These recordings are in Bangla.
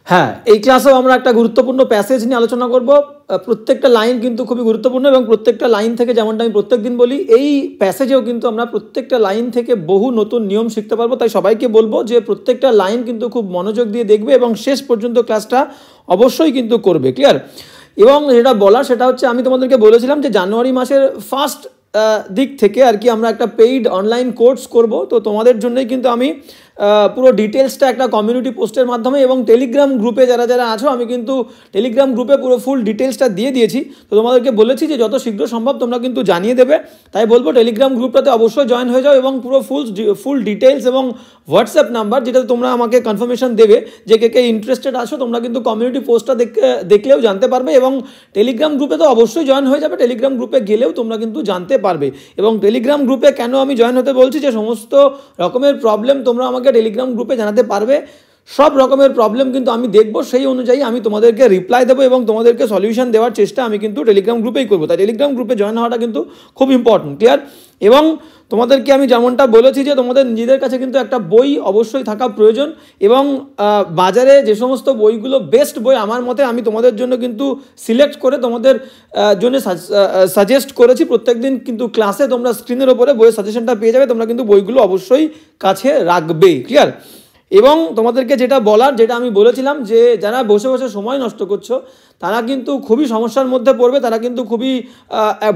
হ্যাঁ, এই ক্লাসেও আমরা একটা গুরুত্বপূর্ণ প্যাসেজ নিয়ে আলোচনা করব। প্রত্যেকটা লাইন কিন্তু খুবই গুরুত্বপূর্ণ এবং প্রত্যেকটা লাইন থেকে, যেমনটা আমি প্রত্যেকদিন বলি, এই প্যাসেজেও কিন্তু আমরা প্রত্যেকটা লাইন থেকে বহু নতুন নিয়ম শিখতে পারবো। তাই সবাইকে বলবো যে প্রত্যেকটা লাইন কিন্তু খুব মনোযোগ দিয়ে দেখবে এবং শেষ পর্যন্ত ক্লাসটা অবশ্যই কিন্তু করবে। ক্লিয়ার? এবং যেটা বলার সেটা হচ্ছে, আমি তোমাদেরকে বলেছিলাম যে জানুয়ারি মাসের ফার্স্ট দিক থেকে আর কি আমরা একটা পেইড অনলাইন কোর্স করব। তো তোমাদের জন্যই কিন্তু আমি পুরো ডিটেলসটা একটা কমিউনিটি পোস্টের মাধ্যমে এবং টেলিগ্রাম গ্রুপে যারা যারা আছো, আমি কিন্তু টেলিগ্রাম গ্রুপে পুরো ফুল ডিটেলসটা দিয়ে দিয়েছি। তো তোমাদেরকে বলেছি যে যত শীঘ্র সম্ভব তোমরা কিন্তু জানিয়ে দেবে। তাই বলবো টেলিগ্রাম গ্রুপটাতে অবশ্যই জয়েন হয়ে যাও এবং পুরো ফুল ডিটেলস এবং হোয়াটসঅ্যাপ নাম্বার, যেটাতে তোমরা আমাকে কনফার্মেশন দেবে যে কে কে ইন্টারেস্টেড আছো, তোমরা কিন্তু কমিউনিটি পোস্টটা দেখলেও জানতে পারবে। এবং টেলিগ্রাম গ্রুপে তো অবশ্যই জয়েন হয়ে যাবে, টেলিগ্রাম গ্রুপে গেলেও তোমরা কিন্তু জানতে পারবে। এবং টেলিগ্রাম গ্রুপে কেন আমি জয়েন হতে বলছি, যে সমস্ত রকমের প্রবলেম তোমরা আমাকে টেলিগ্রাম গ্রুপে জানাতে পারবে। সব রকমের প্রবলেম কিন্তু আমি দেখব, সেই অনুযায়ী আমি তোমাদেরকে রিপ্লাই দেবো এবং তোমাদেরকে সলিউশন দেওয়ার চেষ্টা আমি কিন্তু টেলিগ্রাম গ্রুপেই করবো। তাই টেলিগ্রাম গ্রুপে জয়েন হওয়াটা কিন্তু খুব ইম্পর্টেন্ট। ক্লিয়ার? এবং তোমাদেরকে আমি যেমনটা বলেছি যে তোমাদের নিজেদের কাছে কিন্তু একটা বই অবশ্যই থাকা প্রয়োজন। এবং বাজারে যে সমস্ত বইগুলো বেস্ট বই আমার মতে, আমি তোমাদের জন্য কিন্তু সিলেক্ট করে তোমাদের জন্য সাজেস্ট করেছি। প্রত্যেকদিন কিন্তু ক্লাসে তোমরা স্ক্রিনের ওপরে বইয়ের সাজেশনটা পেয়ে যাবে, তোমরা কিন্তু বইগুলো অবশ্যই কাছে রাখবে। ক্লিয়ার? এবং তোমাদেরকে যেটা বলার, যেটা আমি বলেছিলাম, যে যারা বসে বসে সময় নষ্ট করছো তারা কিন্তু খুবই সমস্যার মধ্যে পড়বে, তারা কিন্তু খুবই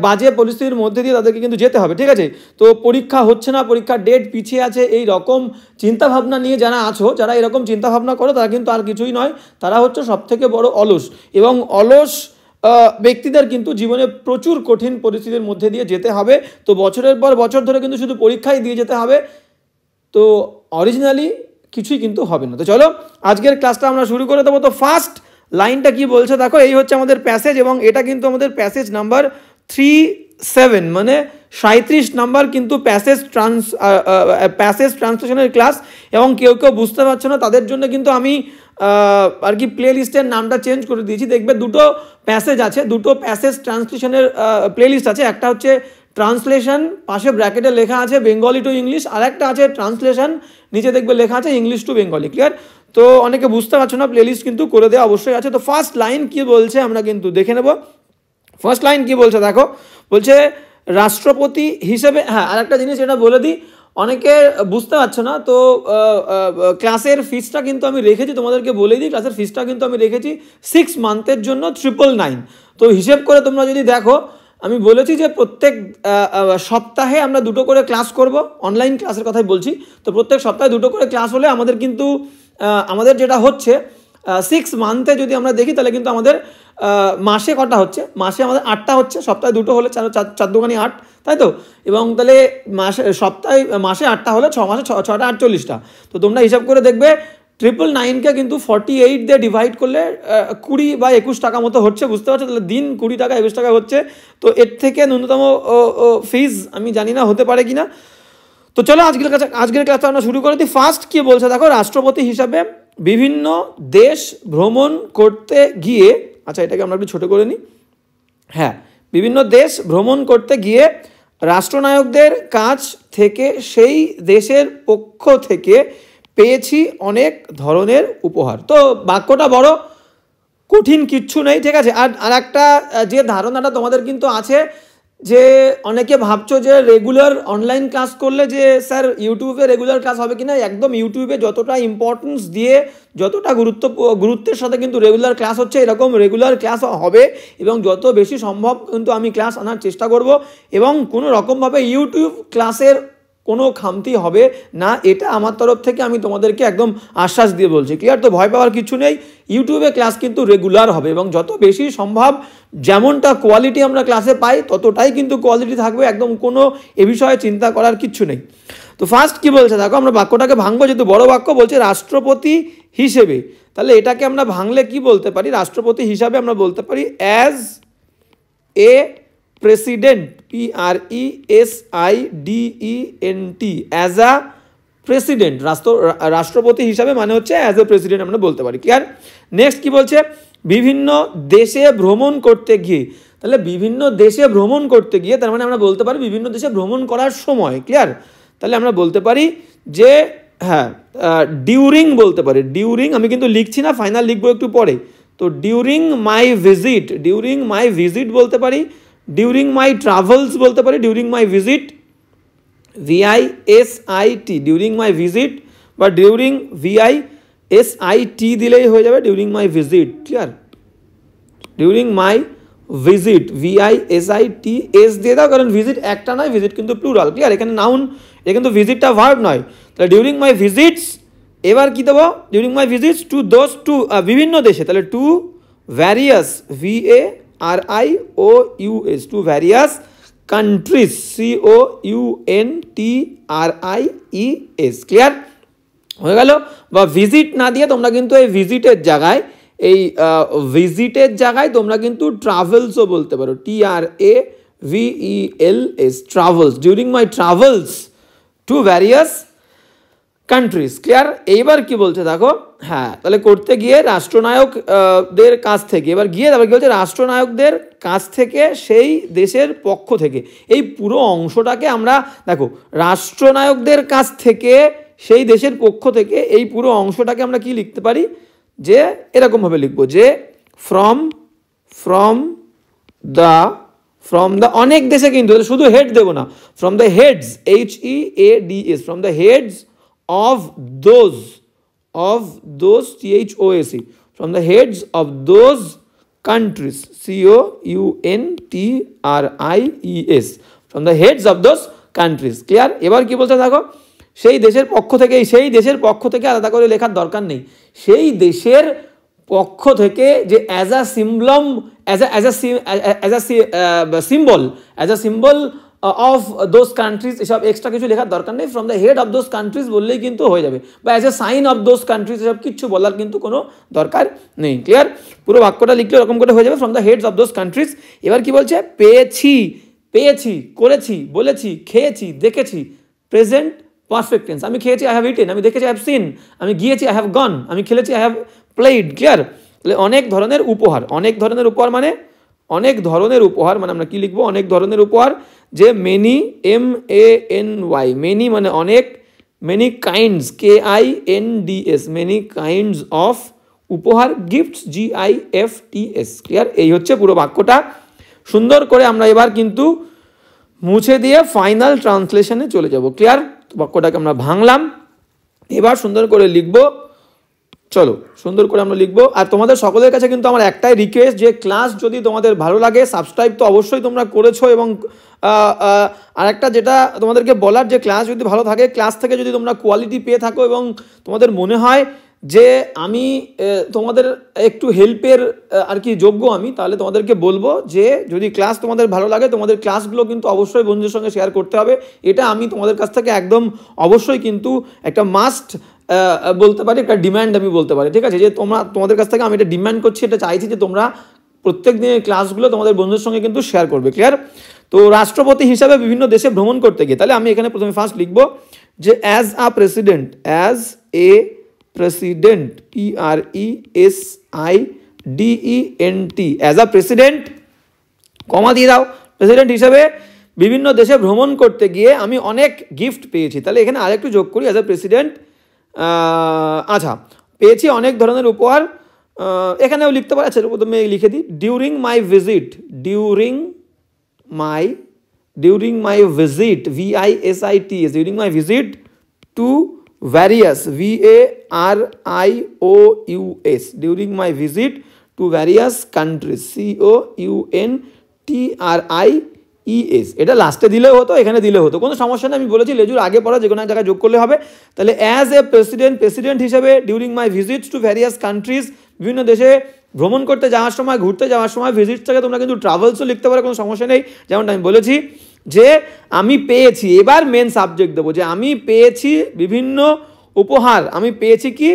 বাজে পরিস্থিতির মধ্যে দিয়ে তাদেরকে কিন্তু যেতে হবে। ঠিক আছে? তো পরীক্ষা হচ্ছে না, পরীক্ষার ডেট পিছিয়ে আছে, এই রকম চিন্তাভাবনা নিয়ে যারা আছো, যারা এরকম চিন্তাভাবনা করো, তারা কিন্তু আর কিছুই নয়, তারা হচ্ছে সবথেকে বড় অলস। এবং অলস ব্যক্তিদের কিন্তু জীবনে প্রচুর কঠিন পরিস্থিতির মধ্যে দিয়ে যেতে হবে। তো বছরের পর বছর ধরে কিন্তু শুধু পরীক্ষাই দিয়ে যেতে হবে, তো অরিজিনালি কিছুই কিন্তু হবে না। তো চলো আজকের ক্লাসটা আমরা শুরু করে দেবো। তো ফার্স্ট লাইনটা কি বলছে দেখো, এই হচ্ছে আমাদের প্যাসেজ এবং এটা কিন্তু আমাদের প্যাসেজ নাম্বার 37, মানে 37 নাম্বার কিন্তু প্যাসেজ ট্রান্সলেশনের ক্লাস। এবং কেউ কেউ বুঝতে পারছো না, তাদের জন্য কিন্তু আমি আর কি প্লে লিস্টের নামটা চেঞ্জ করে দিয়েছি। দেখবে দুটো প্যাসেজ আছে, দুটো প্যাসেজ ট্রান্সলেশনের প্লে লিস্ট আছে। একটা হচ্ছে ট্রান্সলেশন, পাশে ব্র্যাকেটে লেখা আছে বেঙ্গলি টু ইংলিশ, আর একটা আছে ট্রান্সলেশন, নিচে দেখবে লেখা আছে ইংলিশ টু বেঙ্গলি। ক্লিয়ার? তো অনেকে বুঝতে পারছো না, প্লেলিস্ট কিন্তু করে দেওয়া অবশ্যই আছে। তো ফার্স্ট লাইন কি বলছে আমরা কিন্তু দেখে নেব। ফার্স্ট লাইন কি বলছে দেখো, বলছে রাষ্ট্রপতি হিসেবে, হ্যাঁ আর একটা জিনিস এটা বলে দিই, অনেকে বুঝতে পারছো না, তো ক্লাসের ফিসটা কিন্তু আমি রেখেছি, তোমাদেরকে বলে দিই, ক্লাসের ফিসটা কিন্তু আমি রেখেছি 6 মান্থের জন্য 999। তো হিসেব করে তোমরা যদি দেখো, আমি বলেছি যে প্রত্যেক সপ্তাহে আমরা দুটো করে ক্লাস করব, অনলাইন ক্লাসের কথাই বলছি। তো প্রত্যেক সপ্তাহে দুটো করে ক্লাস হলে আমাদের কিন্তু আমাদের যেটা হচ্ছে 6 মান্থে যদি আমরা দেখি, তাহলে কিন্তু আমাদের মাসে কটা হচ্ছে, মাসে আমাদের 8টা হচ্ছে, সপ্তাহে দুটো হলে 4 দুগুণে 8, তাই তো? এবং তাহলে মাসে 8টা হলে 6 মাসে 6টা 48টা। তো তোমরা হিসাব করে দেখবে 999কে কিন্তু 48 দিয়ে ডিভাইড করলে 20 বা 21 টাকা মতো হচ্ছে, বুঝতে পারছো? তাহলে দিন 20 টাকা 21 টাকা হচ্ছে। তো এর থেকে ন্যূনতম ফিজ আমি জানি না হতে পারে কিনা। তো চলো আজকের ক্লাসটা আমরা শুরু করে দিই। ফার্স্ট কি বলছে দেখো, রাষ্ট্রপতি হিসাবে বিভিন্ন দেশ ভ্রমণ করতে গিয়ে, আচ্ছা এটাকে আমরা একটু ছোটো করে নিই, হ্যাঁ, বিভিন্ন দেশ ভ্রমণ করতে গিয়ে রাষ্ট্রনায়কদের কাছ থেকে সেই দেশের পক্ষ থেকে পেয়েছি অনেক ধরনের উপহার। তো বাক্যটা বড় কঠিন কিচ্ছু নেই, ঠিক আছে? আর একটা যে ধারণাটা তোমাদের কিন্তু আছে, যে অনেকে ভাবছো যে রেগুলার অনলাইন ক্লাস করলে যে স্যার ইউটিউবে রেগুলার ক্লাস হবে কিনা, একদম ইউটিউবে যতটা ইম্পর্টেন্স দিয়ে, যতটা গুরুত্বের সাথে কিন্তু রেগুলার ক্লাস হচ্ছে, এরকম রেগুলার ক্লাস হবে এবং যত বেশি সম্ভব কিন্তু আমি ক্লাস আনার চেষ্টা করব। এবং কোনো রকমভাবে ইউটিউব ক্লাসের কোনো খামতি হবে না, এটা আমার তরফ থেকে আমি তোমাদেরকে একদম আশ্বাস দিয়ে বলছি। ক্লিয়ার? তো ভয় পাওয়ার কিছু নেই, ইউটিউবে ক্লাস কিন্তু রেগুলার হবে এবং যত বেশি সম্ভব যেমনটা কোয়ালিটি আমরা ক্লাসে পাই ততটাই কিন্তু কোয়ালিটি থাকবে, একদম কোনো এ বিষয়ে চিন্তা করার কিচ্ছু নেই। তো ফার্স্ট কি বলছে দেখো, আমরা বাক্যটাকে ভাঙবো, যেহেতু বড় বাক্য বলছে রাষ্ট্রপতি হিসেবে, তাহলে এটাকে আমরা ভাঙলে কি বলতে পারি? রাষ্ট্রপতি হিসাবে আমরা বলতে পারি as a president, PRESIDENT, as a president, রাষ্ট্রপতি হিসাবে মানে হচ্ছে অ্যাজ এ প্রেসিডেন্ট আমরা বলতে পারি। ক্লিয়ার? নেক্সট কি বলছে, বিভিন্ন দেশে ভ্রমণ করতে গিয়ে, তাহলে বিভিন্ন দেশে ভ্রমণ করতে গিয়ে তার মানে আমরা বলতে পারি বিভিন্ন দেশে ভ্রমণ করার সময়। ক্লিয়ার? তাহলে আমরা বলতে পারি যে হ্যাঁ, ডিউরিং বলতে পারে, ডিউরিং আমি কিন্তু লিখছি না, ফাইনাল লিখবো একটু পরে। তো ডিউরিং মাই ভিজিট বলতে পারি, ডিউরিং মাই ট্রাভেলস বলতে পারি, during my visit, VISIT, during my visit, বা ডিউরিং VISIT দিলেই হয়ে যাবে, during my visit. Clear? During my visit, VISIT, S দিয়ে দাও, কারণ ভিজিট একটা নয়, ভিজিট কিন্তু প্লুরাল। ক্লিয়ার? এখানে নাউন, এটা কিন্তু ভিজিটটা ভার্ব নয়। তাহলে ডিউরিং মাই ভিজিটস, এবার কি দেবো? During my visits to those, to বিভিন্ন দেশে, তাহলে to various, VARIOUS, to various countries, COUNTRIES। Clear? হয়ে গেল? বা ভিজিট না দিয়ে তোমরা কিন্তু এই ভিজিটের জায়গায়, এই ভিজিটের জায়গায় তোমরা কিন্তু ট্রাভেলসও বলতে পারো, TRAVELS, travels, during my travels two various countries. Clear? এইবার কি বলছে দেখো, হ্যাঁ, তাহলে করতে গিয়ে রাষ্ট্রনায়কদের কাছ থেকে, এবার গিয়ে তারপর কি বলছে, রাষ্ট্রনায়কদের কাছ থেকে, সেই দেশের পক্ষ থেকে। এই পুরো অংশটাকে আমরা দেখো, রাষ্ট্রনায়কদের কাছ থেকে, সেই দেশের পক্ষ থেকে, এই পুরো অংশটাকে আমরা কি লিখতে পারি, যে এরকমভাবে লিখবো যে ফ্রম দ্য অনেক দেশে, কিন্তু শুধু হেড দেবো না, from the heads, HEADS, from the heads of those THOAC, from the heads of those countries, COUNTRIES, from the heads of those countries। Clear? এবার কি বলতে দেখো, সেই দেশের পক্ষ থেকে, সেই দেশের পক্ষ থেকে আলাদা করে লেখার দরকার নেই, সেই দেশের পক্ষ থেকে, যে as a symbol, as a symbol of those countries, এসব এক্সট্রা কিছু লেখার দরকার নেই, from the head of those countries বললেই কিন্তু হয়ে যাবে, বা as a sign of those countries, এসব কিছু বলার কিন্তু কোনো দরকার নেই। ক্লিয়ার? পুরো বাক্যটা লিখলে এরকম করে হয়ে যাবে, from the heads of those countries. এবার কি বলছে, পেয়েছি, করেছি, বলেছি, খেয়েছি, দেখেছি, প্রেজেন্ট পারফেক্ট টেন্স। আমি খেয়েছি, আই হ্যাভ ইটেন, আমি দেখেছি, আই হ্যাভ সিন, আমি গিয়েছি, আই হ্যাভ গন, আমি খেলেছি, আই হ্যাভ প্লেইড। ক্লিয়ার? তাহলে অনেক ধরনের উপহার, অনেক ধরনের উপহার মানে, অনেক ধরনের উপহার মানে আমরা কি লিখবো, অনেক ধরনের উপহার, যে মেনি, MANY, মেনি মানে অনেক, many kinds, KINDS, many kinds of উপহার, গিফটস, GIFTS। ক্লিয়ার? এই হচ্ছে পুরো বাক্যটা। সুন্দর করে আমরা এবার কিন্তু মুছে দিয়ে ফাইনাল ট্রান্সলেশনে চলে যাব। ক্লিয়ার? বাক্যটাকে আমরা ভাঙলাম, এবার সুন্দর করে লিখবো। চলো সুন্দর করে আমরা লিখবো। আর তোমাদের সকলের কাছে কিন্তু আমার একটাই রিকোয়েস্ট, যে ক্লাস যদি তোমাদের ভালো লাগে, সাবস্ক্রাইব তো অবশ্যই তোমরা করেছো, এবং আরেকটা যেটা তোমাদেরকে বলার, যে ক্লাস যদি ভালো থাকে, ক্লাস থেকে যদি তোমরা কোয়ালিটি পেয়ে থাকো, এবং তোমাদের মনে হয় যে আমি তোমাদের একটু হেল্পের আর কি যোগ্য আমি, তাহলে তোমাদেরকে বলবো যে যদি ক্লাস তোমাদের ভালো লাগে, তোমাদের ক্লাসগুলো কিন্তু অবশ্যই বন্ধুদের সঙ্গে শেয়ার করতে হবে। এটা আমি তোমাদের কাছ থেকে একদম অবশ্যই কিন্তু একটা মাস্ট বলতে পারি, একটা ডিম্যান্ড আমি বলতে পারি। ঠিক আছে? যে তোমাদের কাছ থেকে আমি এটা ডিম্যান্ড করছি, এটা চাইছি যে তোমরা প্রত্যেক দিনের ক্লাসগুলো তোমাদের বন্ধুদের সঙ্গে কিন্তু শেয়ার করবে। ক্লিয়ার? তো রাষ্ট্রপতি হিসাবে বিভিন্ন দেশে ভ্রমণ করতে গিয়ে, তাহলে আমি এখানে প্রথমে ফার্স্ট লিখবো যে as a president, as a president, PRESIDENT, as a president, comma দিয়ে দাও, প্রেসিডেন্ট হিসাবে বিভিন্ন দেশে ভ্রমণ করতে গিয়ে আমি অনেক গিফট পেয়েছি। তাহলে এখানে আরেকটু যোগ করি, অ্যাজ আ প্রেসিডেন্ট, আচ্ছা, পেয়েছি অনেক ধরনের উপহার, এখানেও লিখতে পারি। আচ্ছা, প্রথমে লিখে দিই, during my visit, during my visit, VISIT, during my visit to various, VARIOUS, during my visit to various countries, COUNTRIES। এটা লাস্টে দিলেও হতো, এখানে দিলেও হতো, কোনো সমস্যা নেই। আমি বলেছি লেজুর আগে পড়া যে কোনো এক জায়গায় যোগ করলে হবে। তাহলে অ্যাজ এ প্রেসিডেন্ট হিসেবে, during my visits to various countries, বিভিন্ন দেশে ভ্রমণ করতে যাওয়ার সময়, ঘুরতে যাওয়ার সময়, ভিজিটস থেকে তোমরা কিন্তু ট্রাভেলসও লিখতে পারো, কোনো সমস্যা নেই। যেমনটা আমি বলেছি যে আমি পেয়েছি, এবার মেন সাবজেক্ট দেবো, যে আমি পেয়েছি বিভিন্ন উপহার, আমি পেয়েছি কি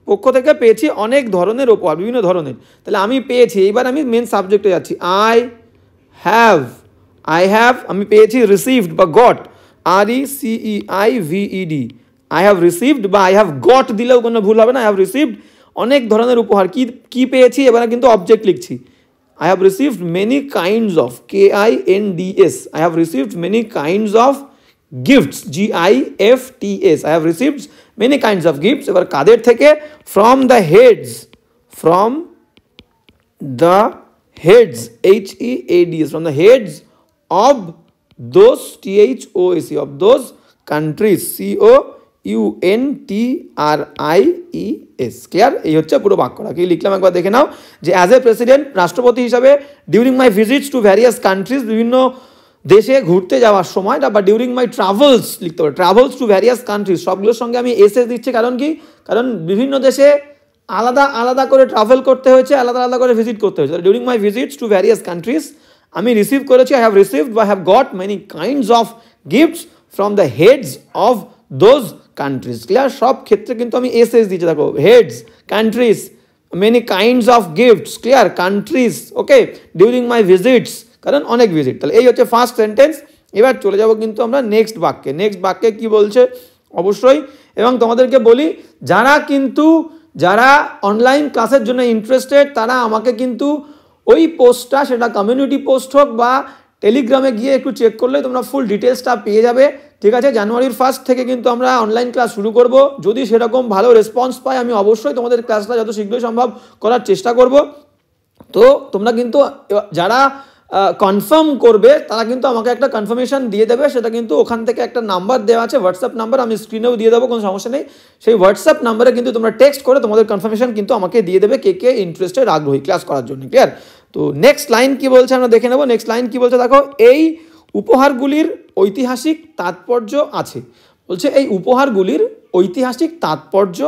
পক্ষ থেকে, পেয়েছি অনেক ধরনের উপহার, বিভিন্ন ধরনের। তাহলে আমি পেয়েছি, এইবার আমি মেন সাবজেক্টে যাচ্ছি, আই হ্যাভ, আমি পেয়েছি রিসিভড বা goat, RECEIVED, I have received বা আই হ্যাভ গট দিলেও কোনো ভুল হবে না। আই হ্যাভ রিসিভড অনেক ধরনের উপহার, কি পেয়েছি, এবার কিন্তু অবজেক্ট লিখছি। I have received many kinds of, KINDS, I have received many kinds of gifts, GIFTS, I have received many kinds of gifts. এবার কাদের থেকে? From the heads, from the heads, HEADS, from the heads of those THOAC, of those countries, COUNTRIES। Clear? এই হচ্ছে পুরো বাক্যটা। কি লিখলাম একবার দেখে নাও, যে অ্যাজ এ প্রেসিডেন্ট, রাষ্ট্রপতি হিসাবে, during my visits to various countries, বিভিন্ন দেশে ঘুরতে যাওয়ার সময়, বা ডিউরিং মাই ট্রাভেলস লিখতে পারো, ট্রাভেলস টু ভ্যারিয়াস কান্ট্রিজ, সবগুলোর সঙ্গে আমি এসএস দিচ্ছি। কারণ কি? কারণ বিভিন্ন দেশে আলাদা আলাদা করে ট্রাভেল করতে হয়েছে, আলাদা আলাদা করে ভিজিট করতে হয়েছে। During my visits to various countries, আমি রিসিভ করেছি, আই হ্যাভ রিসিভড বা have got many kinds of gifts from the heads of those countries. Clear? সব ক্ষেত্রে কিন্তু আমি এসএস দিচ্ছি। দেখো, heads, countries, many kinds of gifts, clear, countries, okay, during my visits, কারণ অনেক ভিজিট। তাহলে এই হচ্ছে ফার্স্ট সেন্টেন্স। এবার চলে যাব কিন্তু আমরা নেক্সট বাক্যে। নেক্সট বাক্যে কি বলছে অবশ্যই, এবং তোমাদেরকে বলি, যারা অনলাইন ক্লাসের জন্য ইন্টারেস্টেড, তারা আমাকে কিন্তু ওই পোস্টটা, সেটা কমিউনিটি পোস্ট হোক বা টেলিগ্রামে গিয়ে একটু চেক করলে তোমরা ফুল ডিটেলসটা পেয়ে যাবে। ঠিক আছে? জানুয়ারির 1 থেকে কিন্তু আমরা অনলাইন ক্লাস শুরু করব। যদি সেরকম ভালো রেসপন্স পাই, আমি অবশ্যই তোমাদের ক্লাসটা যত শীঘ্রই সম্ভব করার চেষ্টা করব। তো তোমরা কিন্তু যারা কনফার্ম করবে, তারা কিন্তু আমাকে একটা কনফার্মেশন দিয়ে দেবে। সেটা কিন্তু ওখান থেকে একটা নাম্বার দেওয়া আছে, হোয়াটসঅ্যাপ নাম্বার, আমি স্ক্রিনেও দিয়ে দেবো, কোনো সমস্যা নেই। সেই হোয়াটসঅ্যাপ নাম্বারে কিন্তু তোমরা টেক্সট করে তোমাদের কনফার্মেশন কিন্তু আমাকে দিয়ে দেবে, কে কে ইন্টারেস্টেড, আগ্রহী ক্লাস করার জন্য। ক্লিয়ার? তো নেক্সট লাইন কি বলছে আমরা দেখে নেব। নেক্সট লাইন কি বলছে দেখো, এই উপহারগুলির ঐতিহাসিক তাৎপর্য আছে। বলছে এই উপহারগুলির ঐতিহাসিক তাৎপর্য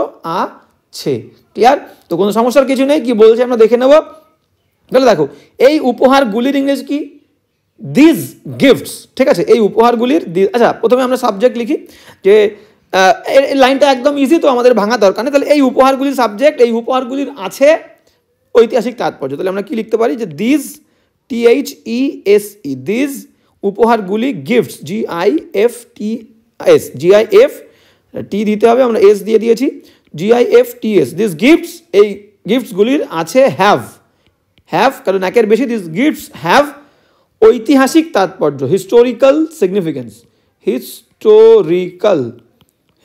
আছে। ক্লিয়ার? তো কোনো সমস্যার কিছু নেই। কি বলছে আমরা দেখে নেব। তাহলে দেখো, এই উপহারগুলির ইংরেজি কি? This gifts. ঠিক আছে? এই উপহারগুলির, আচ্ছা প্রথমে আমরা সাবজেক্ট লিখি, যে লাইনটা একদম ইজি, তো আমাদের ভাঙা দরকার নেই। তাহলে এই উপহারগুলির সাবজেক্ট, এই উপহারগুলির আছে ঐতিহাসিক তাৎপর্য। তাহলে আমরা কি লিখতে পারি, যে দিস, THESE, দিস উপহারগুলি, গিফটস, GIFTS, টি দিতে হবে, আমরা এস দিয়ে দিয়েছি, GIFTS, দিস গিফটস, এই গিফটসগুলির আছে হ্যাভ, কারণ একের বেশি, দিস গিফটস হ্যাভ ঐতিহাসিক তাৎপর্য, হিস্টোরিক্যাল সিগনিফিকেন্স,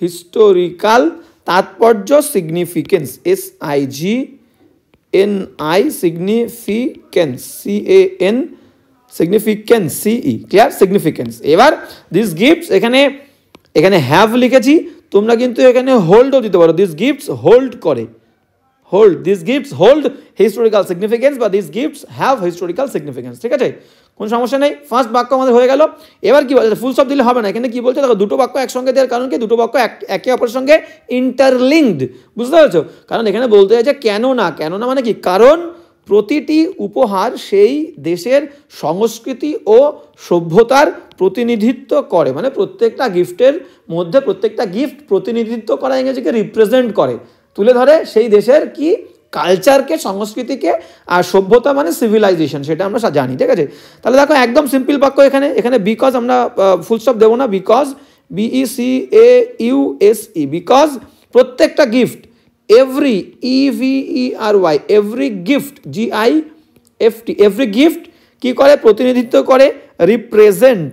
হিস্টোরিক্যাল তাৎপর্য, significance, SIGNI, significance, CAN, significance, CE, clear? Significance. এবার দিস গিফটস, এখানে হ্যাভ লিখেছি, তোমরা কিন্তু এখানে হোল্ডও দিতে পারো, দিস গিফটস হোল্ড করে, these gifts hold historical significance, বা these gifts have historical significance। ঠিক আছে? কোন সমস্যা নেই। ফার্স্ট বাক্য আমাদের হয়ে গেল। এবার কি বলছে, ফুল স্টপ দিলে হবে না। এখানে কি বলছে দেখো, দুটো বাক্য একসঙ্গে দেওয়ার কারণ কি, দুটো বাক্য একে অপরের সঙ্গে ইন্টারলিঙ্কড। বুঝতে পারছো? কারণ এখানে বলতে চাইছে কেন না মানে কি, কারণ প্রতিটি উপহার সেই দেশের সংস্কৃতি ও সভ্যতার প্রতিনিধিত্ব করে। মানে প্রত্যেকটা গিফটের মধ্যে, প্রত্যেকটা গিফট প্রতিনিধিত্ব করা, ইংরেজিকে রিপ্রেজেন্ট করে, তুলে ধরে সেই দেশের কি কালচারকে, সংস্কৃতিকে, আর সভ্যতা মানে সিভিলাইজেশন, সেটা আমরা জানি। ঠিক আছে? তাহলে দেখো একদম সিম্পল বাক্য। এখানে বিকজ আমরা ফুল স্টপ দেবো না, বিকজ, BECAUSE, বিকজ প্রত্যেকটা gift, every, EVERY, every gift, GIFT, every gift কি করে, প্রতিনিধিত্ব করে, রিপ্রেজেন্ট,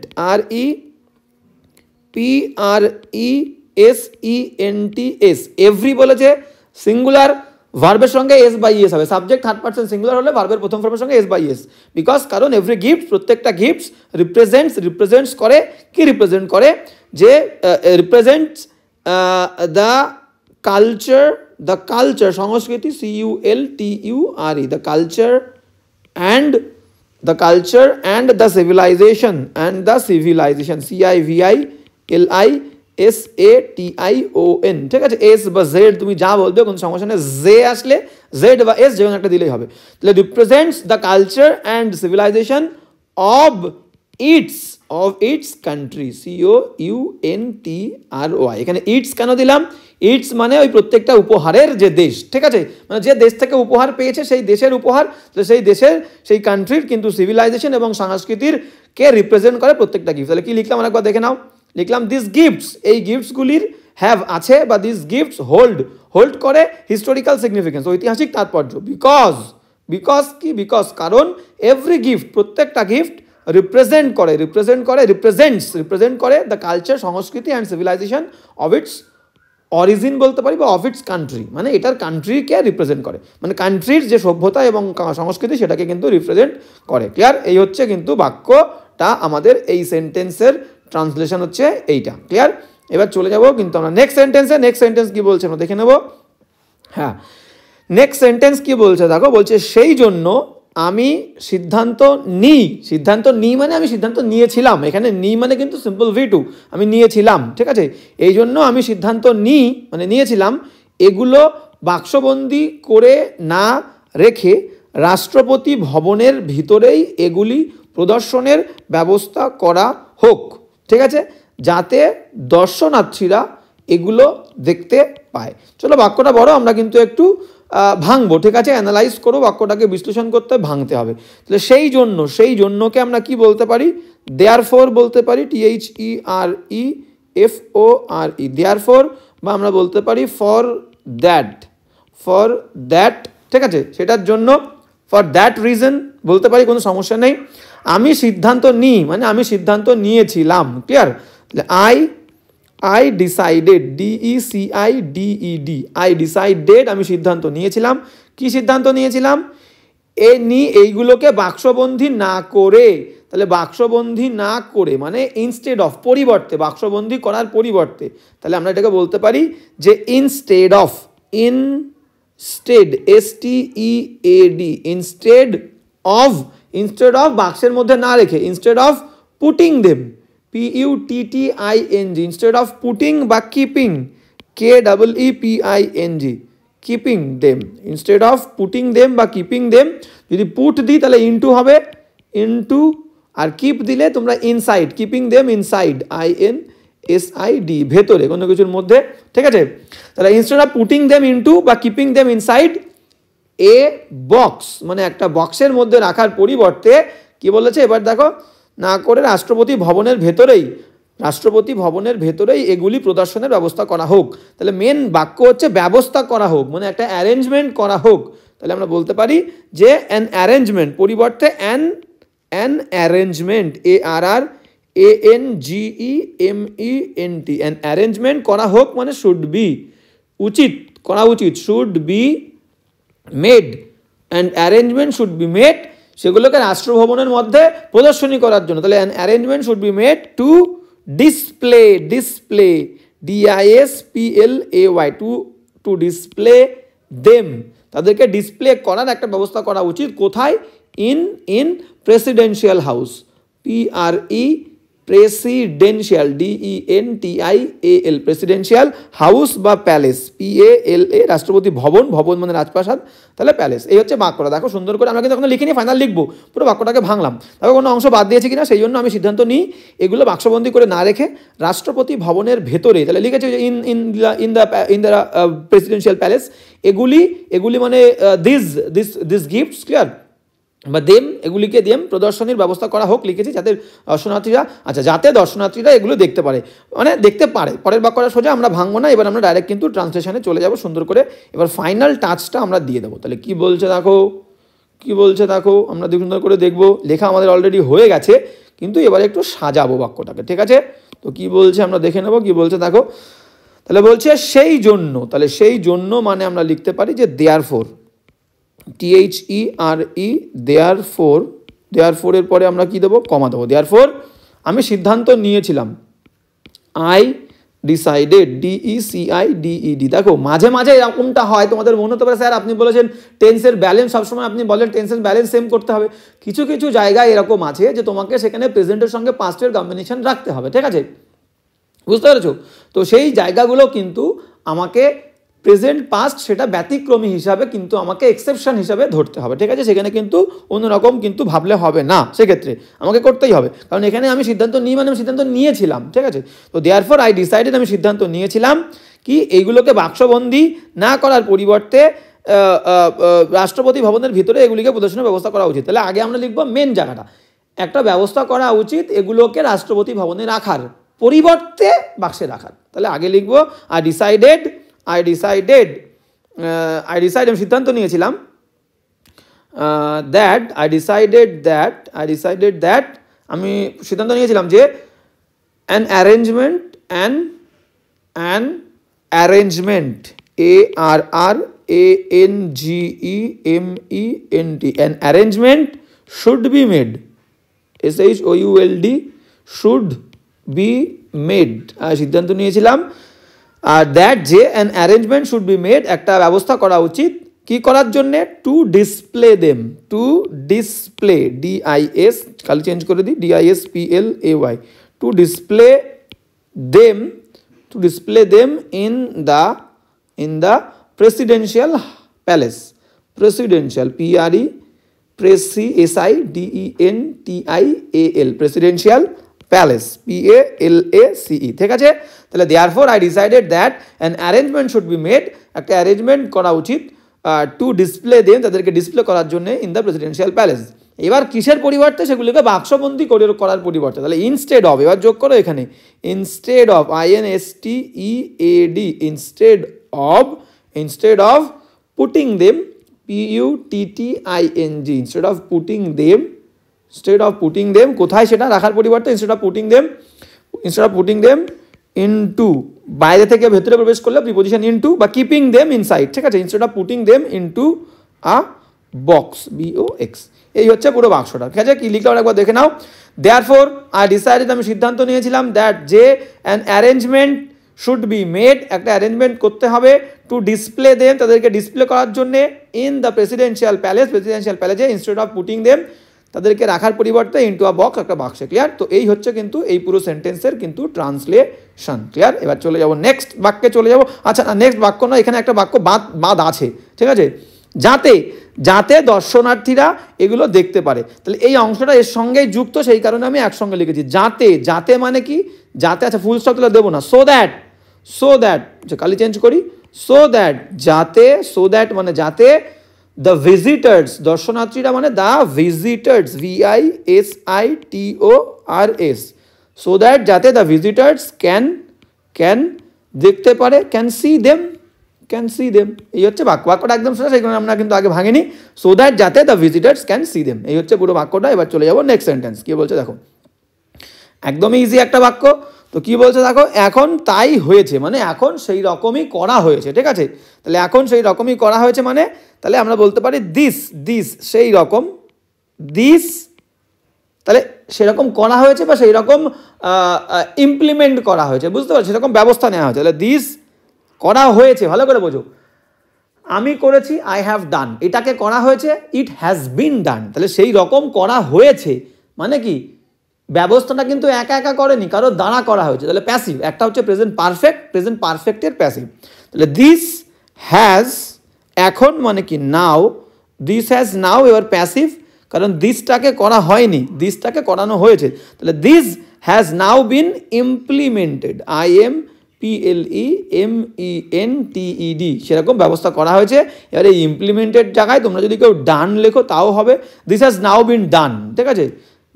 REPRESENTS, এভরি বলেছে, সিঙ্গুলার, ভার্বের সঙ্গে এস বাই এস হবে, সাবজেক্ট থার্ড পারসন সিঙ্গুলার হলে ভার্বের প্রথম ফর্মের সঙ্গে এস বাই এস। বিকজ, কারণ এভরি গিফট, প্রত্যেকটা গিফটস, রিপ্রেজেন্টস করে, কি রিপ্রেজেন্ট করে, যে রিপ্রেজেন্টস দ্য কালচার, সংস্কৃতি, CULTURE, the culture and the civilisation, CIVILISATION। ঠিক আছে? এস বা জেড তুমি যা বলবে, কোনো সমস্যা নেই। জে আসলে জেড বা এস, যেমন একটা দিলেই হবে। তাহলে represents the culture and civilisation of its country, COUNTRY। এখানে ইটস কেন দিলাম? ইটস মানে ওই প্রত্যেকটা উপহারের যে দেশ। ঠিক আছে? মানে যে দেশ থেকে উপহার পেয়েছে, সেই দেশের উপহার, সেই দেশের, সেই কান্ট্রির কিন্তু সিভিলাইজেশন এবং সংস্কৃতির কে রিপ্রেজেন্ট করে প্রত্যেকটা গিফট। তাহলে কি লিখলাম আরেকবার দেখে নাও। লিখলাম দিস গিফটস, এই গিফটসগুলির হ্যাভ আছে, বা দিস গিফটস হোল্ড করে হিস্টোরিক্যাল সিগনিফিকেন্স, ঐতিহাসিক তাৎপর্য। বিকজ কি, বিকজ কারণ এভরি গিফট, প্রত্যেকটা গিফট রিপ্রেজেন্ট করে দ্য কালচার, সংস্কৃতি and civilisation of its origin বলতে পারি বা অফ ইটস কান্ট্রি, মানে এটার কান্ট্রিকে রিপ্রেজেন্ট করে, মানে কান্ট্রির যে সভ্যতা এবং সংস্কৃতি সেটাকে কিন্তু রিপ্রেজেন্ট করে। ক্লিয়ার? এই হচ্ছে কিন্তু বাক্যটা আমাদের এই সেন্টেন্সের ট্রান্সলেশন হচ্ছে এইটা। ক্লিয়ার? এবার চলে যাব কিন্তু আমরা নেক্সট সেন্টেন্সে। নেক্সট সেন্টেন্স কি বলছে আমরা দেখে নেব। হ্যাঁ, নেক্সট সেন্টেন্স কি বলছে দেখো, বলছে সেই জন্য আমি সিদ্ধান্ত নিই মানে আমি সিদ্ধান্ত নিয়েছিলাম, এখানে নিই মানে কিন্তু সিম্পল V2, আমি নিয়েছিলাম, ঠিক আছে। এই জন্য আমি সিদ্ধান্ত মানে নিয়েছিলাম এগুলো বাক্সবন্দি করে না রেখে রাষ্ট্রপতি ভবনের ভিতরেই এগুলি প্রদর্শনের ব্যবস্থা করা হোক, ঠিক আছে, যাতে দর্শনার্থীরা এগুলো দেখতে পায়। চলো বাক্যটা বড়, আমরা কিন্তু একটু ভাঙবো, ঠিক আছে, অ্যানালাইজ করো, বাক্যটাকে বিশ্লেষণ করতে ভাঙতে হবে। তাহলে সেই জন্যকে আমরা কি বলতে পারি? দেয়ারফর বলতে পারি, THEREFORE, দেয়ারফর, বা আমরা বলতে পারি ফর দ্যাট, ঠিক আছে, সেটার জন্য, ফর দ্যাট রিজন বলতে পারি, কোনো সমস্যা নেই। আমি সিদ্ধান্ত মানে আমি সিদ্ধান্ত নিয়েছিলাম। ক্লিয়ার? তাহলে I decided, DECIDED, আমি সিদ্ধান্ত নিয়েছিলাম। কি সিদ্ধান্ত নিয়েছিলাম? এইগুলোকে বাক্সবন্দি না করে, তাহলে বাক্সবন্দি না করে মানে ইনস্টেড অফ, পরিবর্তে, বাক্সবন্দি করার পরিবর্তে, তাহলে আমরা এটাকে বলতে পারি যে ইনস্টেড অফ, ইনস্টেড অফ বাক্সের মধ্যে না রেখে, instead of putting them, PUTTING, instead of putting বা keeping, KEEPING, keeping them, instead of putting them বা keeping them, যদি put দিই তাহলে into হবে, into, আর keep দিলে তোমরা inside, keeping them inside, INSID, ভেতরে কোনো কিছুর মধ্যে, ঠিক আছে। তাহলে instead of putting them into বা keeping them inside a box, মানে একটা বক্সের মধ্যে রাখার পরিবর্তে কি বলেছে এবার দেখো, না করে রাষ্ট্রপতি ভবনের ভেতরেই এগুলি প্রদর্শনের ব্যবস্থা করা হোক। তাহলে মেন বাক্য হচ্ছে ব্যবস্থা করা হোক, মানে একটা অ্যারেঞ্জমেন্ট করা হোক। তাহলে আমরা বলতে পারি যে অ্যান অ্যারেঞ্জমেন্ট পরিবর্তে an arrangement, ARANGEMENT, an arrangement করা হোক মানে শুড বি, করা উচিত, should be made, and arrangement should be made, সেগুলোকে রাষ্ট্রভবনের মধ্যে প্রদর্শনী করার জন্য। তাহলে an arrangement should be made to display, DISPLAY, to display them, তাদেরকে ডিসপ্লে করার একটা ব্যবস্থা করা উচিত। কোথায়? In presidential house, presidential, DENTIAL, presidential house বা প্যালেস, PALA, রাষ্ট্রপতি ভবন, মানে রাজপ্রাসাদ, তাহলে প্যালেস। এই হচ্ছে বাক্যটা। দেখো সুন্দর করে আমরা কিন্তু এখন লিখিনি, ফাইনাল লিখবো, পুরো বাক্যটাকে ভাঙলাম, দেখো কোনো অংশ বাদ দিয়েছে কিনা। সেই জন্য আমি সিদ্ধান্ত নিই এগুলো বাক্সবন্দি করে না রেখে রাষ্ট্রপতি ভবনের ভেতরে, তাহলে লিখেছে ইন দ্য প্রেসিডেন্সিয়াল প্যালেস, এগুলি মানে দিস গিফটস, ক্লিয়ার, বা এগুলিকে প্রদর্শনীর ব্যবস্থা করা হোক, লিখেছি, যাতে দর্শনার্থীরা এগুলো দেখতে পারে, মানে দেখতে পারে। পরের বাক্যটা সোজা, আমরা ভাঙবো না, এবার আমরা ডাইরেক্ট কিন্তু ট্রান্সলেশনে চলে যাব সুন্দর করে। এবার ফাইনাল টাচটা আমরা দিয়ে দেবো। তাহলে কি বলছে দেখো, আমরা সুন্দর করে দেখবো। লেখা আমাদের অলরেডি হয়ে গেছে, কিন্তু এবার একটু সাজাবো বাক্যটাকে, ঠিক আছে। তো কি বলছে আমরা দেখে নেবো। কি বলছে দেখো, তাহলে বলছে সেই জন্য, তাহলে সেই জন্য মানে আমরা লিখতে পারি যে দেয়ারফর, THERE, দেয়ারফোর এর পরে আমরা কি দেবো? কমা দেবো। দেয়ারফোর আমি সিদ্ধান্ত নিয়েছিলাম, I decided, DECIDED। দেখো মাঝে মাঝে এরকমটা হয়, তোমাদের মনে হতে পারে স্যার আপনি বলেছেন টেন্সের ব্যালেন্স, সবসময় আপনি বলেন টেন্সের ব্যালেন্স সেম করতে হবে। কিছু জায়গায় এরকম আছে যে তোমাকে সেখানে প্রেজেন্টের সঙ্গে পাস্টের কম্বিনেশন রাখতে হবে, ঠিক আছে, বুঝতে পেরেছো? তো সেই জায়গাগুলো কিন্তু আমাকে প্রেজেন্ট পাস্ট সেটা ব্যতিক্রমী হিসাবে কিন্তু আমাকে এক্সেপশন হিসাবে ধরতে হবে, ঠিক আছে। সেখানে কিন্তু অন্যরকম কিন্তু ভাবলে হবে না, সেক্ষেত্রে আমাকে করতেই হবে, কারণ এখানে আমি সিদ্ধান্ত মানে আমি সিদ্ধান্ত নিয়েছিলাম, ঠিক আছে। তো দেয়ারফর আই ডিসাইডেড, আমি সিদ্ধান্ত নিয়েছিলাম কি এইগুলোকে বাক্সবন্দি না করার পরিবর্তে রাষ্ট্রপতি ভবনের ভিতরে এগুলিকে প্রদর্শনের ব্যবস্থা করা উচিত। তাহলে আগে আমরা লিখবো মেন জায়গাটা, একটা ব্যবস্থা করা উচিত এগুলোকে রাষ্ট্রপতি ভবনে রাখার পরিবর্তে বাক্সে রাখার। তাহলে আগে লিখবো আই ডিসাইডেড, আমি সিদ্ধান্ত নিয়েছিলাম, আমি সিদ্ধান্ত নিয়েছিলাম যে an arrangement arrangement, ARRANGEMENT, an arrangement should be made, SHOULD, should be made, সিদ্ধান্ত নিয়েছিলাম দ্যাট যে an arrangement should be made, একটা ব্যবস্থা করা উচিত কি করার জন্যে, to display them, to display, DIS খালি চেঞ্জ করে দিই, DISPLAY, to display them, to display them in the presidential palace, presidential PRESIDENTIAL, presidential palace, PALACE, ঠিক আছে। তাহলে therefore I decided that an arrangement should be made, একটা অ্যারেঞ্জমেন্ট করা উচিত টু ডিসপ্লে দেম, তাদেরকে ডিসপ্লে করার জন্য ইন দ্য প্রেসিডেন্সিয়াল প্যালেস। এবার কিসের পরিবর্তে, সেগুলিকে বাক্সবন্দি করার পরিবর্তে, তাহলে ইনস্টেড অফ, এবার যোগ করো এখানে, instead of, INSTEAD, instead of putting them, PUTTING, instead of putting them, কোথায় সেটা রাখার পরিবর্তে, instead of putting them into, বাইরে থেকে ভেতরে প্রবেশ করলে প্রিপোজিশন ইনটু, বা কিপিং দেম ইনসাইড, ঠিক আছে, instead of putting them into a box, BOX, এই হচ্ছে পুরো বাক্সটা, ঠিক আছে। কি লিখলাম একবার দেখে নাও, দেয়ারফর আই ডিসাইডেড, আমি সিদ্ধান্ত নিয়েছিলাম, দ্যাট যে an arrangement should be made, একটা অ্যারেঞ্জমেন্ট করতে হবে, টু ডিসপ্লে দেম, তাদেরকে ডিসপ্লে করার জন্যে, ইন দ্য প্রেসিডেন্সিয়াল প্যালেসে, ইনস্টেড অফ পুটিং দেম, তাদেরকে রাখার পরিবর্তে, ইনটু আ বক্স, একটা বাক্সে, ক্লিয়ার। তো এই হচ্ছে কিন্তু এই পুরো সেন্টেন্সের কিন্তু ট্রান্সলেশন, ক্লিয়ার। এবার চলে যাব নেক্সট বাক্যে চলে যাব। আচ্ছা না, নেক্সট বাক্য না, এখানে একটা বাক্য বাদ আছে, ঠিক আছে, যাতে দর্শনার্থীরা এগুলো দেখতে পারে, তাহলে এই অংশটা এর সঙ্গেই যুক্ত, সেই কারণে আমি একসঙ্গে লিখেছি যাতে মানে কি, যাতে, আচ্ছা ফুল স্টপ তাহলে দেবো না, সো দ্যাট, কালি চেঞ্জ করি, সো দ্যাট মানে যাতে, দ্য ভিজিটার্স, দর্শনার্থীরা মানে the visitors, VISITORS, so that যাতে দ্য ভিজিটার্স ক্যান দেখতে পারে, ক্যান সি দেম, এই হচ্ছে বাক্যটা একদম সোজা, সেই কারণে আমরা কিন্তু আগে ভাঙিনি, সো দ্যাট যাতে the visitors can see them, এই হচ্ছে পুরো বাক্যটা। এবার চলে যাবো নেক্সট সেন্টেন্স, কি বলছে দেখো, একদমই ইজি একটা বাক্য। তো কি বলছে দেখো, এখন তাই হয়েছে, মানে এখন সেই রকমই করা হয়েছে, ঠিক আছে। তাহলে এখন সেই রকমই করা হয়েছে মানে, তাহলে আমরা বলতে পারি দিস সেই রকম, তাহলে সেরকম করা হয়েছে বা সেই রকম ইমপ্লিমেন্ট করা হয়েছে, বুঝতে পারছো, সেরকম ব্যবস্থা নেওয়া হয়েছে, তাহলে দিস করা হয়েছে, ভালো করে বোঝো, আমি করেছি, আই হ্যাভ ডান, এটাকে করা হয়েছে, ইট হ্যাজ বিন ডান, তাহলে সেই রকম করা হয়েছে মানে কি, ব্যবস্থাটা কিন্তু একা করেনি, কারো দ্বারা করা হয়েছে, তাহলে প্যাসিভ, একটা হচ্ছে প্রেজেন্ট পারফেক্টের প্যাসিভ, তাহলে দিস হ্যাজ, এখন মানে কি নাও, দিস হ্যাজ নাও, এবার প্যাসিভ, কারণ দিসটাকে করা হয়নি, দিসটাকে করানো হয়েছে, তাহলে this has now been implemented, IMPLEMENTED, সেরকম ব্যবস্থা করা হয়েছে। এবার এই ইমপ্লিমেন্টেড জায়গায় তোমরা যদি কেউ ডান লেখো তাও হবে, দিস হ্যাজ নাও বিন ডান, ঠিক আছে,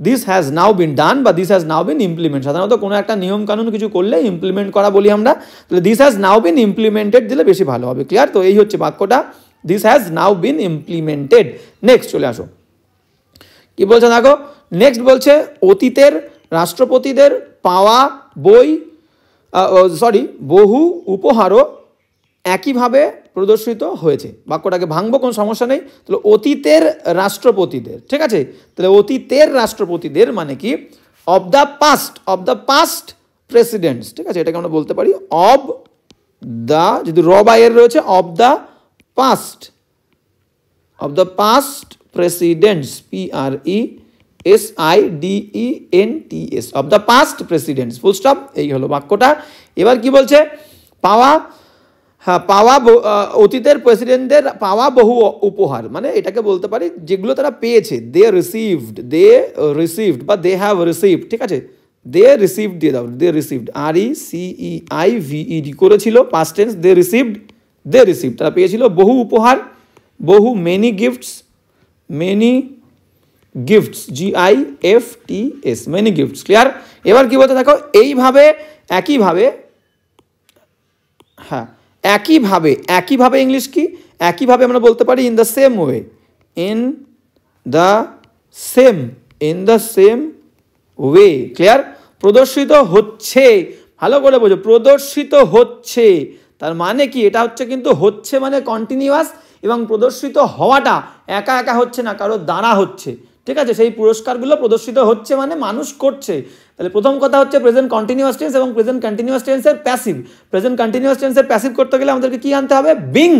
this has now been done বা this has now been implement, সাধারণত কোনো একটা নিয়ম কানুন কিছু করলে ইমপ্লিমেন্ট করা বলি আমরা, তাহলে this has now been implemented দিলে বেশি ভালো হবে, ক্লিয়ার। তো এই হচ্ছে বাক্যটা, this has now been implemented. Next চলে আসো, কি বলছে দেখো, নেক্সট বলছে অতীতের রাষ্ট্রপতিদের পাওয়া বহু উপহারও একইভাবে প্রদর্শিত হয়েছে। বাক্যটাকে ভাঙবো, কোনো সমস্যা নেই। তাহলে অতীতের রাষ্ট্রপতিদের, ঠিক আছে, তাহলে অতীতের রাষ্ট্রপতিদের মানে কি, অফ দ্য পাস্ট প্রেসিডেন্টস, ঠিক আছে, এটাকে আমরা বলতে পারি অফ দ্য, যদি র বা এর রয়েছে, of the past presidents, PRESIDENTS, of the past presidents, full stop, এই হলো বাক্যটা। এবার কি বলছে, পাওয়া অতীতের প্রেসিডেন্টদের পাওয়া বহু উপহার, মানে এটাকে বলতে পারি যেগুলো তারা পেয়েছে, দে রিসিভড বা দে হ্যাভ রিসিভড, ঠিক আছে, দে রিসিভড দিয়ে দাও, দে রিসিভড, RECEIVED করেছিল, পাস্ট টেন্স, দে রিসিভড, তারা পেয়েছিল বহু উপহার, বহু many gifts, GIFTS, many gifts, clear. এবার কি বলতে দেখো, একইভাবে ইংলিশ কি, একইভাবে আমরা বলতে পারি in the same way, clear. প্রদর্শিত হচ্ছে, ভালো করে বোঝো, প্রদর্শিত হচ্ছে, তার মানে কি, এটা হচ্ছে কিন্তু হচ্ছে মানে কন্টিনিউয়াস, এবং প্রদর্শিত হওয়াটা একা একা হচ্ছে না, কারো দ্বারা হচ্ছে। ঠিক আছে, সেই পুরস্কারগুলো প্রদর্শিত হচ্ছে মানে মানুষ করছে। তাহলে প্রথম কথা হচ্ছে প্রেজেন্ট কন্টিনিউয়াস টেন্স এবং প্রেজেন্ট কন্টিনিউয়াস টেন্সের প্যাসিভ। প্রেজেন্ট কন্টিনিউয়াস টেন্সের প্যাসিভ করতে গেলে আমাদেরকে কি আনতে হবে? বিং,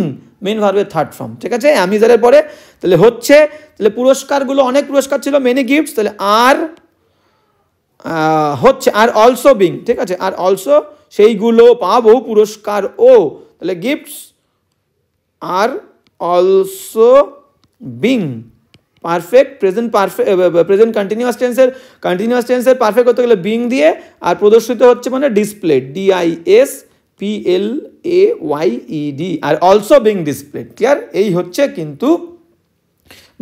মেন ভার্বের থার্ড ফর্ম। ঠিক আছে, অ্যামিজারের পরে তাহলে হচ্ছে, তাহলে পুরস্কারগুলো অনেক পুরস্কার ছিল, মেনি গিফটস, তাহলে আর হচ্ছে, আর অলসো বিং। ঠিক আছে, আর অলসো সেইগুলো পাওয়া বহু পুরস্কার ও, তাহলে গিফটস আর also being perfect. Present continuous টেন্সের পারফেক্ট করতে গেলে বিং দিয়ে, আর প্রদর্শিত হচ্ছে মানে ডিসপ্লেড, DISPLAYED, আর অলসো বিং ডিসপ্লেড। ক্লিয়ার? এই হচ্ছে কিন্তু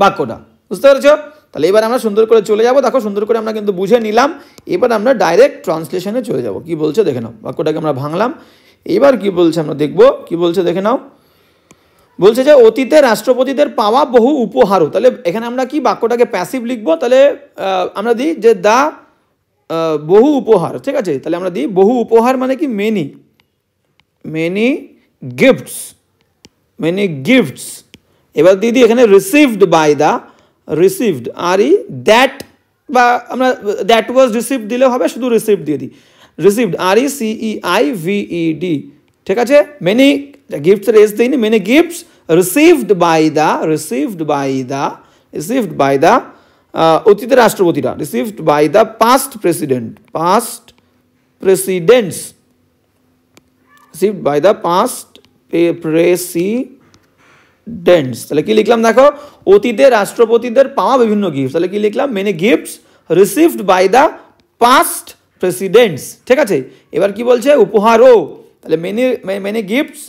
বাক্যটা, বুঝতে পেরেছো? তাহলে এবার আমরা সুন্দর করে চলে যাব, দেখো সুন্দর করে আমরা কিন্তু বুঝে নিলাম। এবার আমরা ডাইরেক্ট ট্রান্সলেশনে চলে যাব। কি বলছে দেখে নাও, বাক্যটাকে আমরা ভাঙলাম, এবার কি বলছে আমরা দেখব। কি বলছে দেখে নাও, বলছে যে অতীতে রাষ্ট্রপতিদের পাওয়া বহু উপহারও। তাহলে এখানে আমরা কি বাক্যটাকে প্যাসিভ লিখবো, তাহলে আমরা দিই যে দা বহু উপহার। ঠিক আছে, তাহলে আমরা দিই বহু উপহার মানে কি মেনি গিফটস। এবার দিদি এখানে রিসিভড দ্যাট, বা আমরা দ্যাট ওয়াজ রিসিভড দিলেও হবে, শুধু রিসিভড দিয়ে দিই, রিসিভড RECEIVED। ঠিক আছে, মেনি গিফটস এস দিইনি, many gifts received by the অতীতের রাষ্ট্রপতিরা, received by the past presidents, received by the past presidents. তাহলে কি লিখলাম দেখো, অতীতে রাষ্ট্রপতিদের পাওয়া বিভিন্ন গিফট, তাহলে কি লিখলাম, many gifts received by the past presidents. ঠিক আছে, এবার কি বলছে, উপহারও, তাহলে many gifts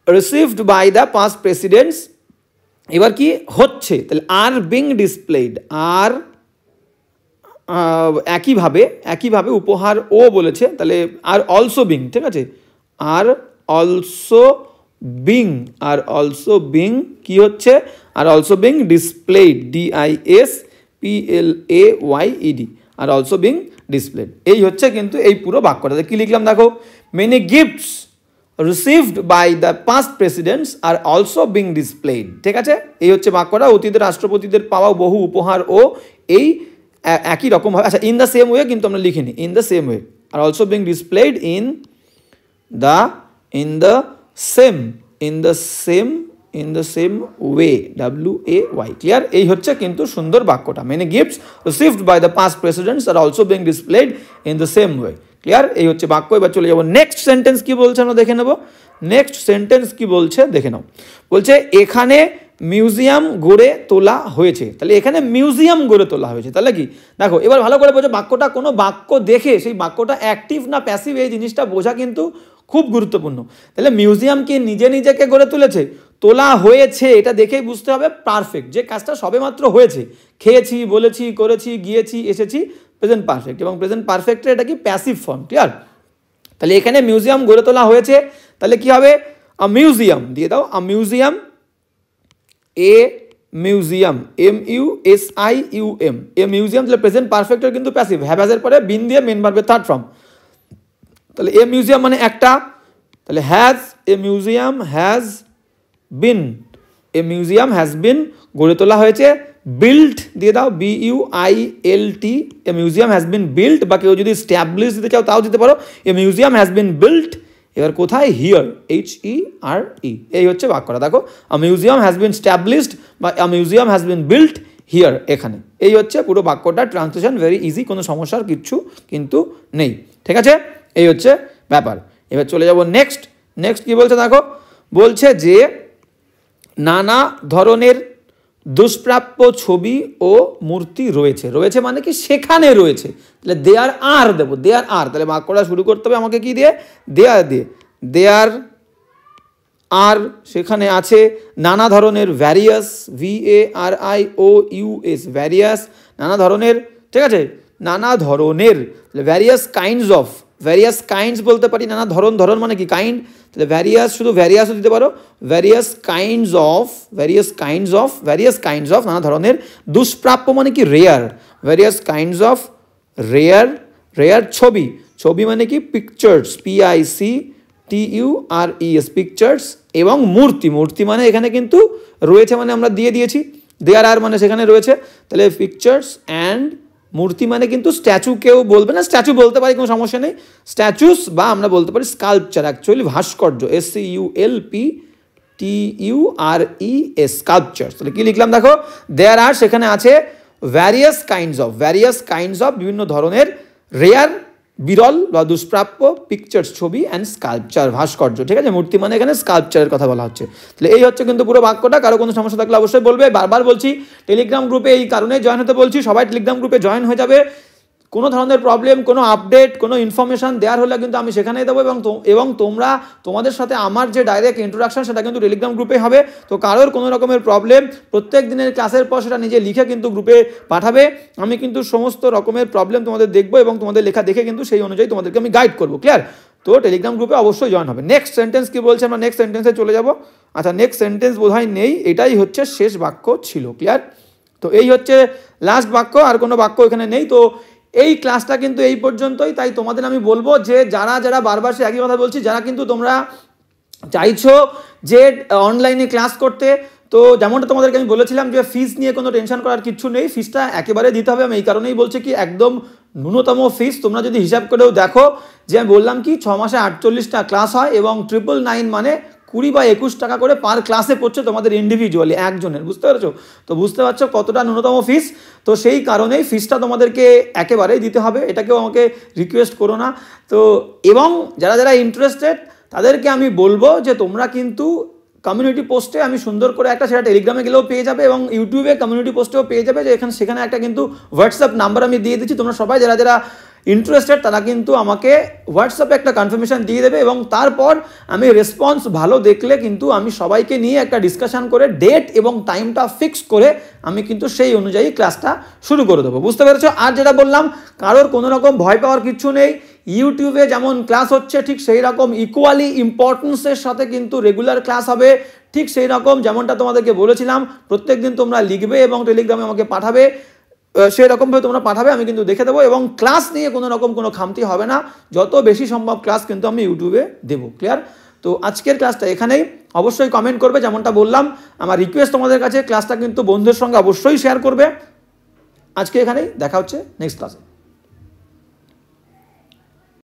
received by the past presidents. এবার কি হচ্ছে, তাহলে আর বিং ডিসপ্লেড, আর একইভাবে উপহার ও বলেছে, তাহলে আর অলসো বিং। ঠিক আছে, আর অলসো বিং কি হচ্ছে, আর অলসো বিং ডিসপ্লেড, DISPLAYED, আর অলসো বিং ডিসপ্লেড। এই হচ্ছে কিন্তু এই পুরো বাক্যটাতে কি লিখলাম দেখো, many gifts received by the past presidents আর অলসো বিং ডিসপ্লেড। ঠিক আছে, এই হচ্ছে বাক্যটা, অতীতের রাষ্ট্রপতিদের পাওয়া বহু উপহার ও, এই একই রকমভাবে, আচ্ছা ইন দ্য সেম ওয়ে কিন্তু আমরা লিখিনি, ইন দ্য সেম ওয়ে, আর also being displayed in the same way, WAY। Clear? এই হচ্ছে কিন্তু সুন্দর বাক্যটা, many gifts received by the past presidents আর also being displayed in the same way. Clear? এই হচ্ছে বাক্য। এবার চলে যাবো নেক্সট সেন্টেন্স কি বলছে আমরা দেখে নেব। নেক্সট সেন্টেন্স কি বলছে দেখে নাও, বলছে এখানে মিউজিয়াম গড়ে তোলা হয়েছে। তাহলে এখানে মিউজিয়াম গড়ে তোলা হয়েছে, তাহলে কি দেখো, এবার ভালো করে বোঝো, বাক্যটা কোনো বাক্য দেখে সেই বাক্যটা অ্যাক্টিভ না প্যাসিভ এই জিনিসটা বোঝা কিন্তু খুব গুরুত্বপূর্ণ। তাহলে মিউজিয়াম কি নিজেকে গড়ে তুলেছে? তোলা হয়েছে, এটা দেখেই বুঝতে হবে পারফেক্ট, যে কাজটা সবেমাত্র হয়েছে, খেয়েছি, বলেছি, করেছি, গিয়েছি, এসেছি, প্রেজেন্ট পারফেক্ট, এবং প্রেজেন্ট পারফেক্টের এটা কি প্যাসিভ ফর্ম। ক্লিয়ার? তাহলে এখানে মিউজিয়াম গড়ে তোলা হয়েছে, তাহলে কি হবে, আ মিউজিয়াম দিয়ে দাও, a museum, museum MUSIUM, a museum. তাহলে প্রেজেন্ট পারফেক্টের কিন্তু প্যাসিভ, হ্যাভ পরে বিন দিয়ে মেন ভার্বের থার্ড ফর্ম। তাহলে এ মিউজিয়াম মানে একটা, তাহলে এ মিউজিয়াম হ্যাজ বিন গড়ে তোলা হয়েছে, বিল্ট দিয়ে দাও, BUILT, a museum has been built, বা কেউ যদি স্ট্যাবলিশ দিতে চাও তাও দিতে পারো, a museum has been built. এবার কোথায়, হিয়ার, HERE। এই হচ্ছে বাক্যটা দেখো, a museum has been established বা a museum has been built here, এখানে। এই হচ্ছে পুরো বাক্যটা ট্রান্সলেশন, ভেরি ইজি, কোনো সমস্যার কিচ্ছু কিন্তু নেই। ঠিক আছে, এই হচ্ছে ব্যাপার। এবার চলে যাব নেক্সট কি বলছে দেখো, বলছে যে নানা ধরনের দুষ্প্রাপ্য ছবি ও মূর্তি রয়েছে মানে কি, সেখানে রয়েছে। তাহলে দেয়ার দেবো, তাহলে বাক্যটা শুরু করতে হবে আমাকে কি দিয়ে, দেয়ার আর, সেখানে আছে নানা ধরনের, ভ্যারিয়াস, VARIOUS, ভ্যারিয়াস, নানা ধরনের। ঠিক আছে, নানা ধরনের, ভ্যারিয়াস কাইন্ডস বলতে পারি, নানা ধরন মানে কি, কাইন্ড। তাহলে ভ্যারিয়াস, শুধু ভ্যারিয়াসও দিতে পারো, ভ্যারিয়াস কাইন্ডস অফ, নানা ধরনের। দুষ্প্রাপ্য মানে কি, rare, various kinds of rare ছবি ছবি মানে কি পিকচার্স, PICTURES পিকচার্স, এবং মূর্তি, মূর্তি মানে এখানে কিন্তু রয়েছে মানে আমরা দিয়ে দিয়েছি, দেয়ার আর মানে সেখানে রয়েছে, তাহলে পিকচার্স অ্যান্ড মূর্তি মানে কিন্তু স্ট্যাচু, কেউ বলবে না স্ট্যাচু বলতে পারি, কোনো সমস্যা নেই, স্ট্যাচুস বা আমরা বলতে পারি স্কাল্পচার, অ্যাকচুয়ালি ভাস্কর্য, SCULPTURES স্কাল্পচার। তাহলে কি লিখলাম দেখো, দেয়ার আর সেখানে আছে ভ্যারিয়াস কাইন্ডস অফ বিভিন্ন ধরনের রেয়ার বিরল বা দুষ্প্রাপ্য পিকচার্স ছবি অ্যান্ড স্কাল্পচার ভাস্কর্য, ঠিক আছে। মূর্তি মানে এখানে স্কাল্পচারের কথা বলা হচ্ছে। তাহলে এই হচ্ছে কিন্তু পুরো বাক্যটা। কারো কোনো সমস্যা থাকলে অবশ্যই বলবে। বারবার বলছি টেলিগ্রাম গ্রুপে এই কারণে জয়েন হতে বলছি, সবাই টেলিগ্রাম গ্রুপে জয়েন হয়ে যাবে। কোনো ধরনের প্রবলেম, কোনো আপডেট, কোনো ইনফরমেশান দেওয়ার হলে কিন্তু আমি সেখানেই দেবো, এবং তোমরা তোমাদের সাথে আমার যে ডাইরেক্ট ইন্ট্রোডাকশন সেটা কিন্তু টেলিগ্রাম গ্রুপে হবে। তো কারোর কোনো রকমের প্রবলেম প্রত্যেক দিনের ক্লাসের পর সেটা নিজে লিখে কিন্তু গ্রুপে পাঠাবে। আমি কিন্তু সমস্ত রকমের প্রবলেম তোমাদের দেখবো এবং তোমাদের লেখা দেখে কিন্তু সেই অনুযায়ী তোমাদেরকে আমি গাইড করবো। ক্লিয়ার? তো টেলিগ্রাম গ্রুপে অবশ্যই জয়েন হবে। নেক্সট সেন্টেন্স কি বলছে, আমরা নেক্সট সেন্টেন্সে চলে যাব। আচ্ছা, নেক্সট সেন্টেন্স বোধহয় নেই, এটাই হচ্ছে শেষ বাক্য ছিল। ক্লিয়ার? তো এই হচ্ছে লাস্ট বাক্য, আর কোনো বাক্য এখানে নেই। তো এই ক্লাসটা কিন্তু এই পর্যন্তই। তাই তোমাদের আমি বলবো যে যারা বারবার সে একই কথা বলছি, যারা কিন্তু তোমরা চাইছো যে অনলাইনে ক্লাস করতে, তো যেমনটা তোমাদেরকে আমি বলেছিলাম যে ফিস নিয়ে কোনো টেনশন করার কিছু নেই, ফিসটা একেবারে দিতে হবে। আমি এই কারণেই বলছি কি একদম ন্যূনতম ফিস তোমরা যদি হিসাব করেও দেখো, যে আমি বললাম কি 6 মাসে 48টা ক্লাস হয় এবং 999 মানে 20 বা 21 টাকা করে পার ক্লাসে পড়ছে তোমাদের ইন্ডিভিজুয়ালি একজনের। বুঝতে পেরেছো? তো বুঝতে পারছো কতটা ন্যূনতম ফিস। তো সেই কারণেই ফিসটা তোমাদেরকে একেবারেই দিতে হবে, এটাকেও আমাকে রিকোয়েস্ট করো না। তো এবং যারা ইন্টারেস্টেড তাদেরকে আমি বলবো যে তোমরা কিন্তু কমিউনিটি পোস্টে আমি সুন্দর করে একটা, সেটা টেলিগ্রামে গেলেও পেয়ে যাবে এবং ইউটিউবে কমিউনিটি পোস্টেও পেয়ে যাবে, যে সেখানে একটা কিন্তু হোয়াটসঅ্যাপ নাম্বার আমি দিয়ে দিচ্ছি। তোমরা সবাই যারা ইন্টারেস্টেড তারা কিন্তু আমাকে হোয়াটসঅ্যাপে একটা কনফার্মেশন দিয়ে দেবে এবং তারপর আমি রেসপন্স ভালো দেখলে কিন্তু আমি সবাইকে নিয়ে একটা ডিসকাশন করে ডেট এবং টাইমটা ফিক্স করে আমি কিন্তু সেই অনুযায়ী ক্লাসটা শুরু করে দেবো। বুঝতে পেরেছো? আর যেটা বললাম, কারোর কোনো রকম ভয় পাওয়ার কিচ্ছু নেই। ইউটিউবে যেমন ক্লাস হচ্ছে ঠিক সেই রকম ইকুয়ালি ইম্পর্টেন্সের সাথে কিন্তু রেগুলার ক্লাস হবে। ঠিক সেই রকম যেমনটা তোমাদেরকে বলেছিলাম, প্রত্যেকদিন তোমরা লিখবে এবং টেলিগ্রামে আমাকে পাঠাবে, সেই রকমভাবে তোমরা পাঠাবে, আমি কিন্তু দেখে দেবো এবং ক্লাস নিয়ে কোনো রকম কোনো খামতি হবে না। যত বেশি সম্ভব ক্লাস কিন্তু আমি ইউটিউবে দেবো। ক্লিয়ার? তো আজকের ক্লাসটা এখানেই। অবশ্যই কমেন্ট করবে, যেমনটা বললাম আমার রিকোয়েস্ট তোমাদের কাছে, ক্লাসটা কিন্তু বন্ধুদের সঙ্গে অবশ্যই শেয়ার করবে। আজকে এখানেই, দেখা হচ্ছে নেক্সট ক্লাসে।